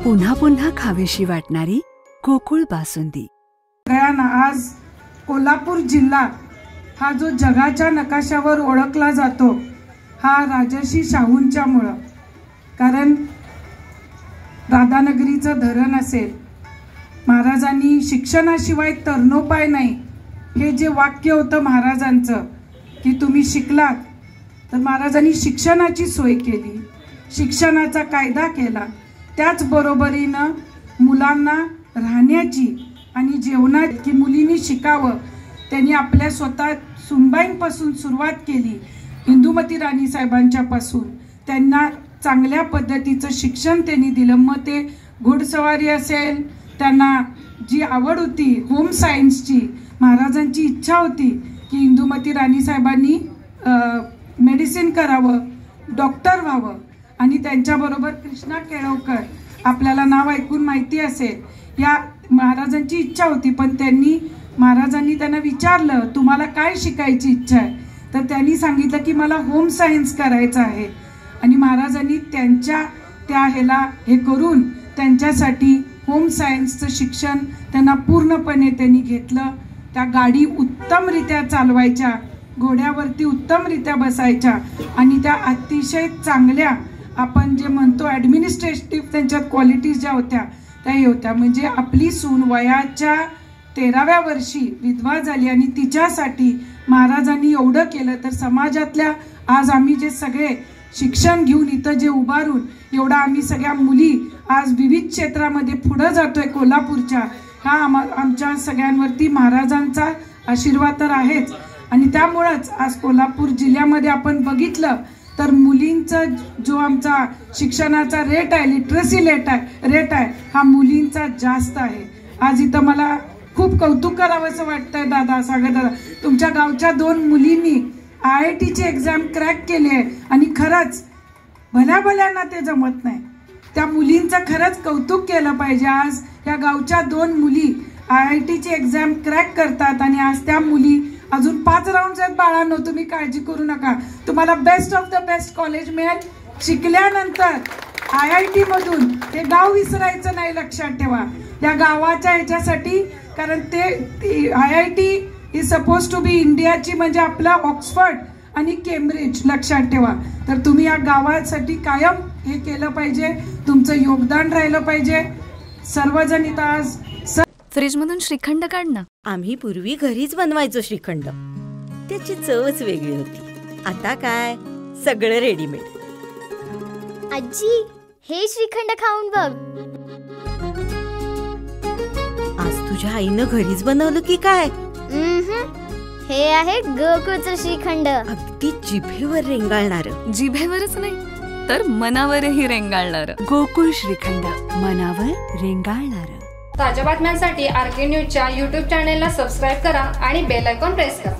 पुन्हा पुन्हा खावीशी वाटणारी गोकुळ बासुंदी। आज कोल्हापूर जिल्हा हा जो जगाच्या नकाशावर ओळखला जातो हा राजर्षी शाहूंच्यामुळं, कारण राधानगरीचं धरण असेल, महाराजांनी शिक्षणाशिवाय तरणोपाय नाही हे जे वाक्य होतं महाराजांचं की तुम्ही शिकलात, तर महाराजांनी शिक्षणाची सोय केली, शिक्षणाचा कायदा केला, त्याचबरोबरीनं मुलांना राहण्याची आणि जेवणात की मुलींनी शिकावं त्यांनी आपल्या स्वतः सुनबाईंपासून सुरुवात केली, इंदुमती राणी साहेबांच्यापासून त्यांना चांगल्या पद्धतीचं शिक्षण त्यांनी दिलं। मग ते घोडसवारी असेल, त्यांना जी आवड होती होम सायन्सची, महाराजांची इच्छा होती की इंदुमती राणी साहेबांनी मेडिसिन करावं, डॉक्टर व्हावं, आणि त्यांच्याबरोबर कृष्णा केळवकर आपल्याला नाव ऐकून माहिती असेल, या महाराजांची इच्छा होती। पण महाराजांनी त्यांना विचारलं तुम्हाला काय शिकायची इच्छा आहे, तर त्यांनी सांगितलं की मला होम सायन्स करायचं आहे, आणि महाराजांनी त्या ह्याला हे करून त्यांच्यासाठी होम सायन्सचं शिक्षण त्यांना पूर्णपणे त्यांनी घेतलं। त्या गाडी उत्तमरित्या चालवायच्या, घोड्यावरती उत्तमरित्या बसायच्या, आणि त्या अतिशय चांगल्या आपण जे म्हणतो ॲडमिनिस्ट्रेटिव्ह त्यांच्यात क्वालिटीज ज्या होत्या त्या होत्या। म्हणजे आपली सून वयाच्या 13व्या वर्षी विधवा झाली आणि तिच्यासाठी महाराजांनी एवढं केलं, तर समाजातल्या आज आम्ही जे सगळे शिक्षण घेऊन इथं जे उभारून एवढा आम्ही सगळ्या मुली आज विविध क्षेत्रामध्ये पुढे जातोय कोल्हापूरच्या, हा आमच्या सगळ्यांवरती महाराजांचा आशीर्वाद तर आहेच। आणि त्यामुळेच आज कोल्हापूर जिल्ह्यामध्ये आपण बघितलं तर मुलींचा जो आमचा शिक्षणाचा रेट आहे, लिटरसी रेट आहे हा मुलींचा जास्त आहे। आज इथं मला खूप कौतुक करावंसं वाटतंय दादा, सागर दादा, तुमच्या गावच्या 2 मुलींनी IITची एक्झाम क्रॅक केली आहे, आणि खरंच भल्याभल्यांना ते जमत नाही, त्या मुलींचं खरंच कौतुक केलं पाहिजे। आज या गावच्या 2 मुली IITची एक्झाम क्रॅक करतात, आणि आज त्या मुली अजून 5 राऊंड आहेत बाळांनो, तुम्ही काळजी करू नका, तुम्हाला best of the best college मिळेल। शिकल्यानंतर IIT मधून ते गाव विसरायचं नाही, लक्षात ठेवा या गावाच्या ह्याच्यासाठी, कारण ते IIT is suppose to be इंडियाची म्हणजे आपला ऑक्सफर्ड आणि केम्ब्रिज, लक्षात ठेवा। तर तुम्ही या गावासाठी कायम हे केलं पाहिजे, तुमचं योगदान राहिलं पाहिजे। सर्वजण इथं आज फ्रीज मधून श्रीखंड काढ ना। आम्ही पूर्वी घरीच बनवायचो श्रीखंड, त्याची चवच वेगळी होती। आता काय सगळं रेडीमेड। आजी हे श्रीखंड खाऊन बघ। आज तुझ्या आईनं घरीच बनवलं की काय? हे आहे गोकुळचं श्रीखंड, अगदी जिभेवर रेंगाळणार। जिभेवरच नाही तर मनावरही रेंगाळणार। गोकुळ श्रीखंड, मनावर रेंगाळणार। ताज्या बातम्यांसाठी RK न्यूजच्या YouTube चॅनेलला सबस्क्राईब करा आणि बेल आयकॉन प्रेस करा।